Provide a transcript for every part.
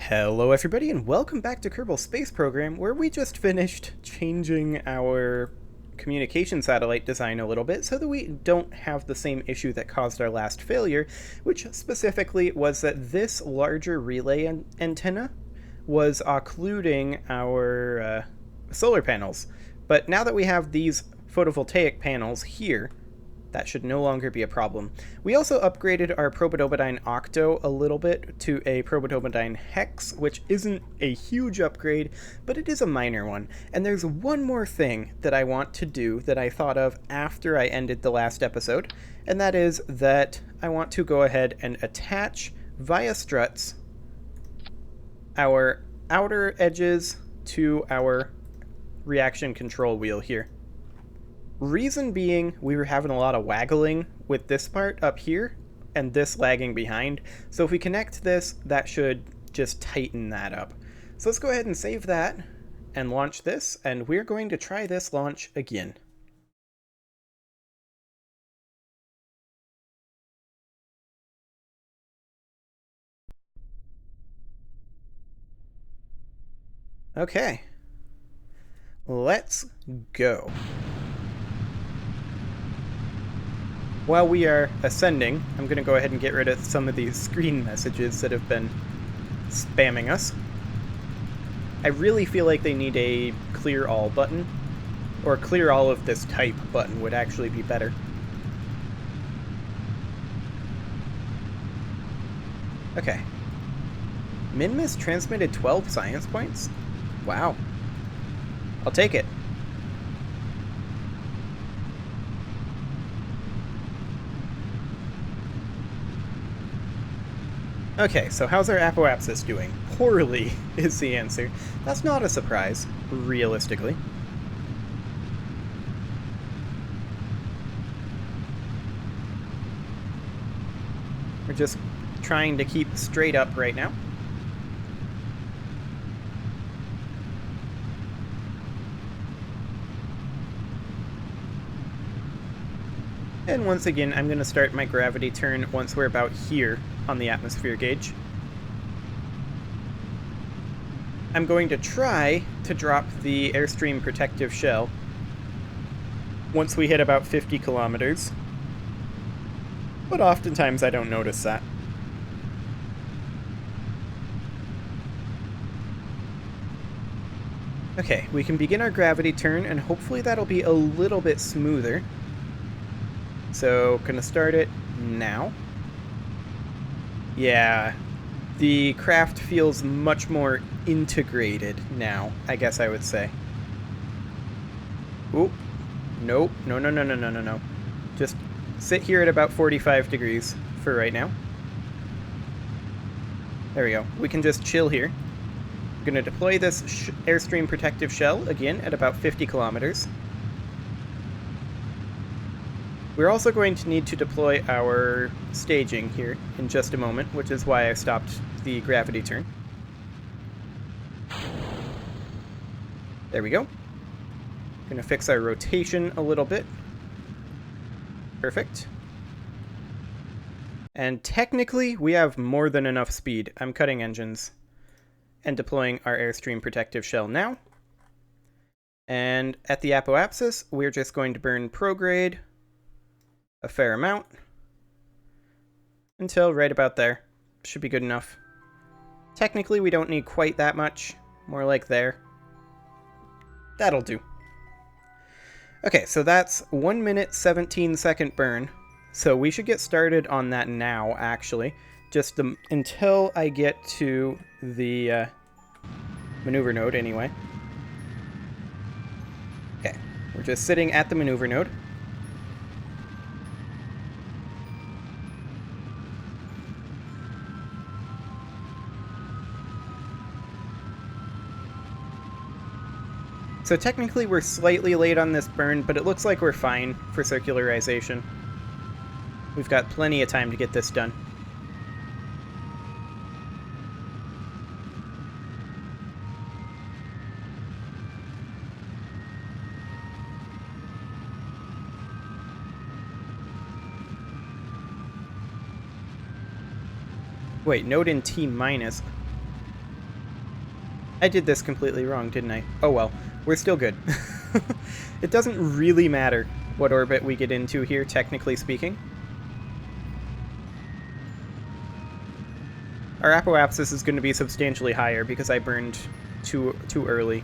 Hello everybody and welcome back to Kerbal Space Program, where we just finished changing our communication satellite design a little bit so that we don't have the same issue that caused our last failure, which specifically was that this larger relay antenna was occluding our solar panels. But now that we have these photovoltaic panels here, that should no longer be a problem. We also upgraded our Probodobodyne Octo a little bit to a Probodobodyne Hex, which isn't a huge upgrade, but it is a minor one. And there's one more thing that I want to do that I thought of after I ended the last episode, and that is that I want to go ahead and attach via struts our outer edges to our reaction control wheel here. Reason being, we were having a lot of waggling with this part up here and this lagging behind. So if we connect this, that should just tighten that up. So let's go ahead and save that and launch this, and we're going to try this launch again. Okay, let's go. While we are ascending, I'm going to go ahead and get rid of some of these screen messages that have been spamming us. I really feel like they need a clear all button, or clear all of this type button would actually be better. Okay. Minmus transmitted 12 science points? Wow. I'll take it. Okay, so how's our apoapsis doing? Poorly is the answer. That's not a surprise, realistically. We're just trying to keep straight up right now. And once again, I'm going to start my gravity turn once we're about here on the atmosphere gauge. I'm going to try to drop the airstream protective shell once we hit about 50 kilometers, but oftentimes I don't notice that. Okay, we can begin our gravity turn, and hopefully that'll be a little bit smoother. So, gonna start it now. Yeah, the craft feels much more integrated now, I guess I would say. Oop. Nope. No. Just sit here at about 45 degrees for right now. There we go. We can just chill here. I'm gonna deploy this airstream protective shell again at about 50 kilometers. We're also going to need to deploy our staging here in just a moment, which is why I stopped the gravity turn. There we go. Gonna fix our rotation a little bit. Perfect. And technically, we have more than enough speed. I'm cutting engines and deploying our airstream protective shell now. And at the apoapsis, we're just going to burn prograde a fair amount until right about there. Should be good enough. Technically, we don't need quite that much. More like there. That'll do. Okay, so that's 1 minute 17 second burn. So we should get started on that now, actually. Just until I get to the maneuver node, anyway. Okay, we're just sitting at the maneuver node. So technically we're slightly late on this burn, but it looks like we're fine for circularization. We've got plenty of time to get this done. Wait, node in T-. I did this completely wrong, didn't I? Oh well, we're still good. It doesn't really matter what orbit we get into here, technically speaking. Our apoapsis is going to be substantially higher because I burned too early.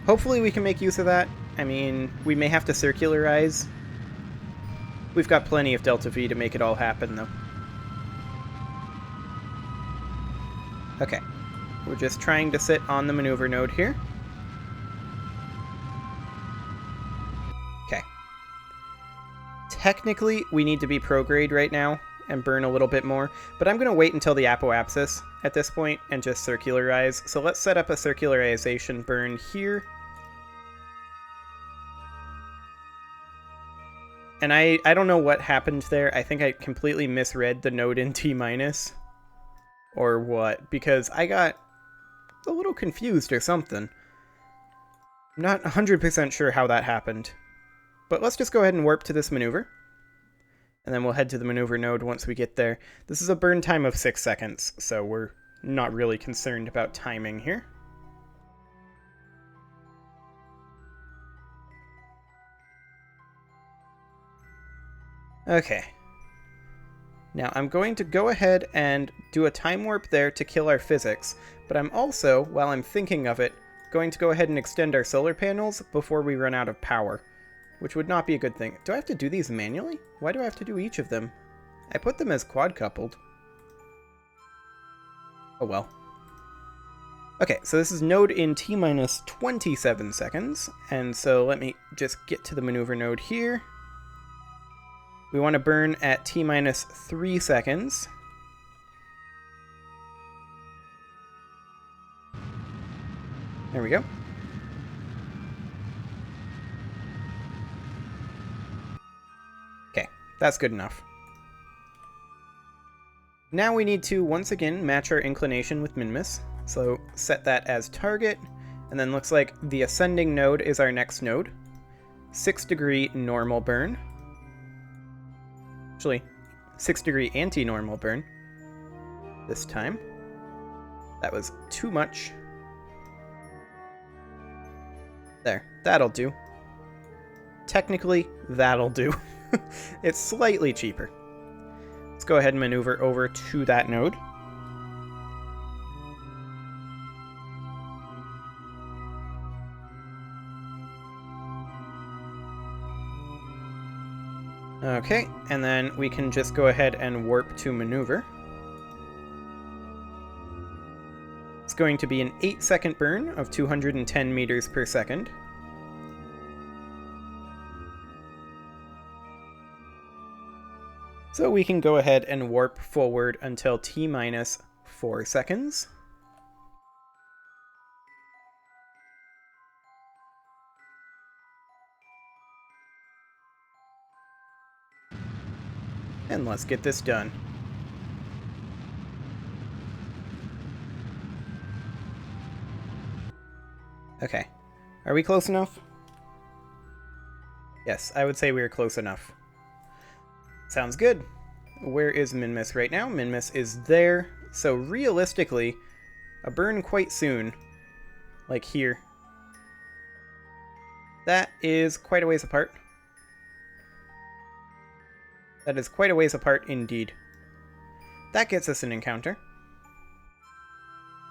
Hopefully we can make use of that. I mean, we may have to circularize. We've got plenty of delta V to make it all happen, though. Okay. We're just trying to sit on the maneuver node here. Okay. Technically, we need to be prograde right now and burn a little bit more, but I'm going to wait until the apoapsis at this point and just circularize. So let's set up a circularization burn here. And I don't know what happened there. I think I completely misread the node in T-. Or what, because I got a little confused or something. I'm not 100% sure how that happened. But let's just go ahead and warp to this maneuver. And then we'll head to the maneuver node once we get there. This is a burn time of 6 seconds, so we're not really concerned about timing here. Okay. Now I'm going to go ahead and do a time warp there to kill our physics, but I'm also, while I'm thinking of it, going to go ahead and extend our solar panels before we run out of power, which would not be a good thing. Do I have to do these manually? Why do I have to do each of them? I put them as quad-coupled. Oh well. Okay, so this is node in T-minus 27 seconds, and so let me just get to the maneuver node here. We want to burn at T-minus 3 seconds. There we go. Okay, that's good enough. Now we need to, once again, match our inclination with Minmus. So set that as target, and then looks like the ascending node is our next node. 6-degree normal burn. Actually, 6-degree anti-normal burn this time. That was too much. There, that'll do. Technically, that'll do. It's slightly cheaper. Let's go ahead and maneuver over to that node. Okay, and then we can just go ahead and warp to maneuver. It's going to be an 8-second burn of 210 meters per second. So we can go ahead and warp forward until T-minus 4 seconds. And let's get this done. Okay. Are we close enough? Yes, I would say we are close enough. Sounds good. Where is Minmus right now? Minmus is there. So realistically, a burn quite soon. Like here. That is quite a ways apart. That is quite a ways apart indeed. That gets us an encounter.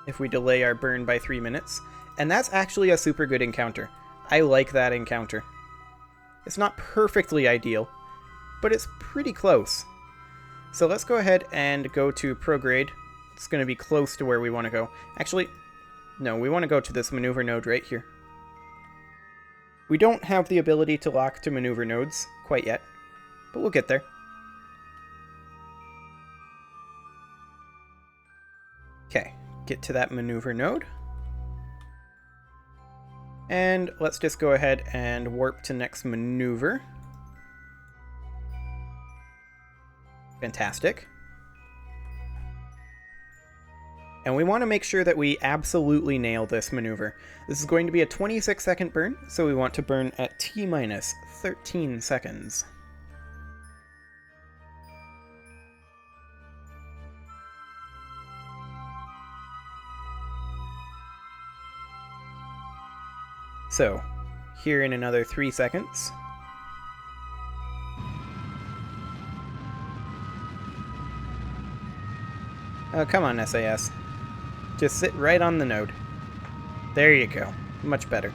If we delay our burn by 3 minutes. And that's actually a super good encounter. I like that encounter. It's not perfectly ideal, but it's pretty close. So let's go ahead and go to prograde. It's going to be close to where we want to go. Actually, no, we want to go to this maneuver node right here. We don't have the ability to lock to maneuver nodes quite yet, but we'll get there. Okay, get to that maneuver node. And let's just go ahead and warp to next maneuver. Fantastic. And we want to make sure that we absolutely nail this maneuver. This is going to be a 26-second burn, so we want to burn at T-minus 13 seconds. So, here in another 3 seconds. Oh, come on, SAS. Just sit right on the node. There you go. Much better.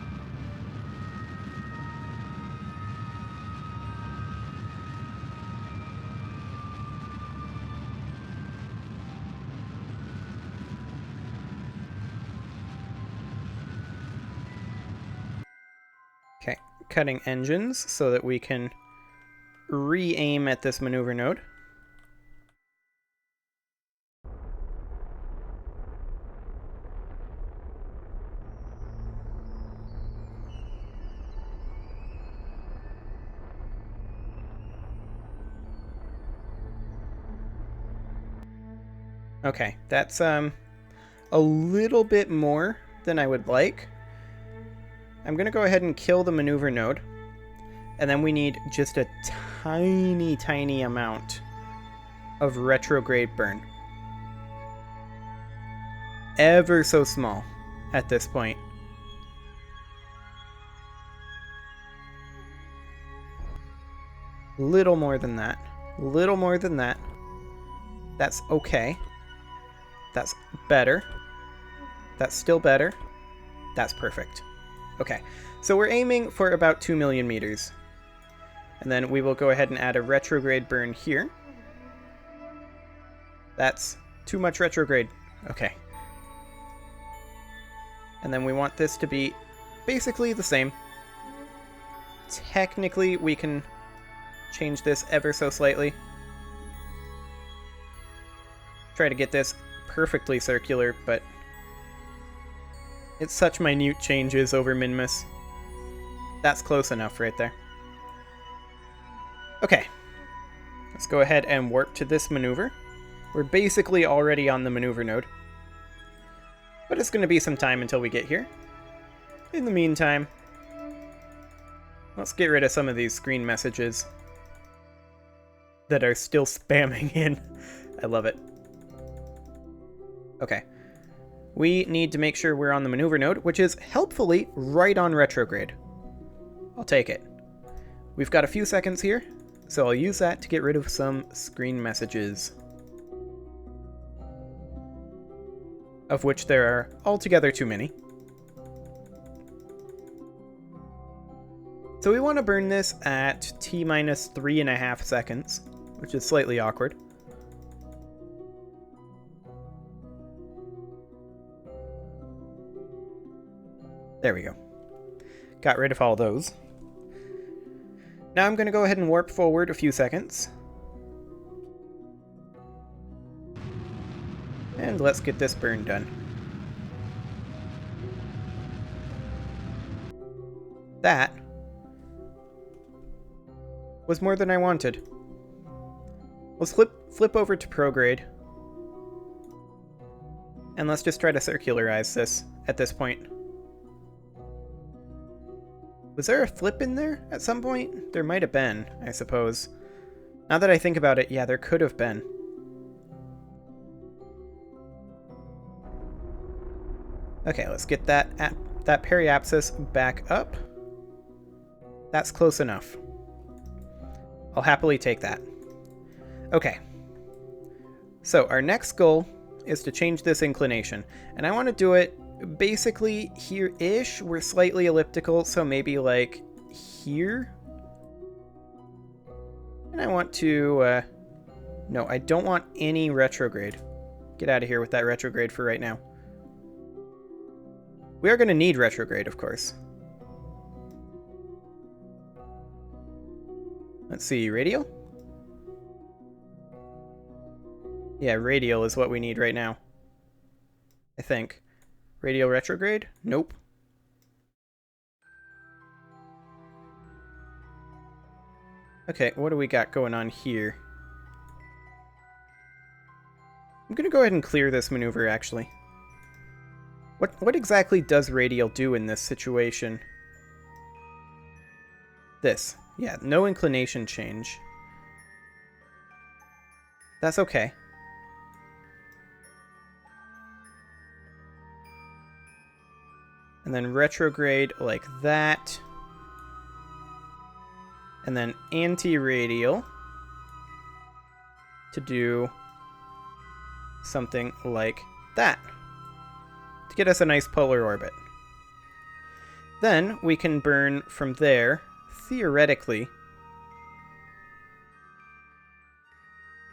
Okay, cutting engines so that we can re-aim at this maneuver node. Okay, that's a little bit more than I would like. I'm going to go ahead and kill the maneuver node. And then we need just a tiny, tiny amount of retrograde burn. Ever so small at this point. Little more than that. Little more than that. That's okay. That's better. That's still better. That's perfect. Okay, so we're aiming for about 2 million meters. And then we will go ahead and add a retrograde burn here. That's too much retrograde. Okay. And then we want this to be basically the same. Technically, we can change this ever so slightly. Try to get this perfectly circular, but it's such minute changes over Minmus. That's close enough right there. Okay. Let's go ahead and warp to this maneuver. We're basically already on the maneuver node. But it's going to be some time until we get here. In the meantime, let's get rid of some of these screen messages that are still spamming in. I love it. Okay. We need to make sure we're on the maneuver node, which is helpfully right on retrograde. I'll take it. We've got a few seconds here, so I'll use that to get rid of some screen messages. Of which there are altogether too many. So we want to burn this at T-minus 3.5 seconds, which is slightly awkward. There we go. Got rid of all those. Now I'm going to go ahead and warp forward a few seconds. And let's get this burn done. That was more than I wanted. Let's flip over to prograde. And let's just try to circularize this at this point. Was there a flip in there at some point? There might have been, I suppose. Now that I think about it, yeah, there could have been. Okay, let's get that periapsis back up. That's close enough. I'll happily take that. Okay. So our next goal is to change this inclination. And I want to do it basically here-ish. We're slightly elliptical, so maybe like here. And I want to... no, I don't want any retrograde. Get out of here with that retrograde for right now. We are going to need retrograde, of course. Let's see, radial? Yeah, radial is what we need right now. I think. Radial retrograde? Nope. Okay, what do we got going on here? I'm gonna go ahead and clear this maneuver, actually. What exactly does radial do in this situation? This. Yeah, no inclination change. That's okay. And then retrograde like that. And then anti-radial to do something like that, to get us a nice polar orbit. Then we can burn from there, theoretically.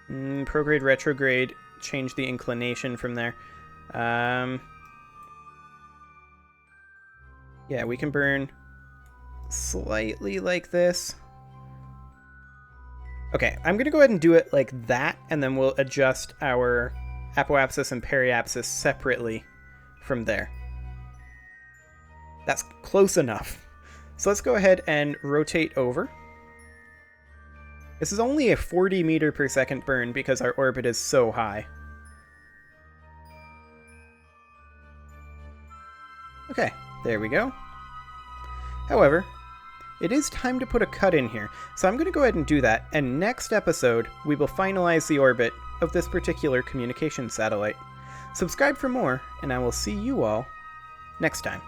Prograde, retrograde, change the inclination from there. Yeah, we can burn slightly like this. Okay, I'm going to go ahead and do it like that, and then we'll adjust our apoapsis and periapsis separately from there. That's close enough. So let's go ahead and rotate over. This is only a 40 meter per second burn because our orbit is so high. Okay, there we go. However, it is time to put a cut in here, so I'm going to go ahead and do that, and next episode we will finalize the orbit of this particular communication satellite. Subscribe for more, and I will see you all next time.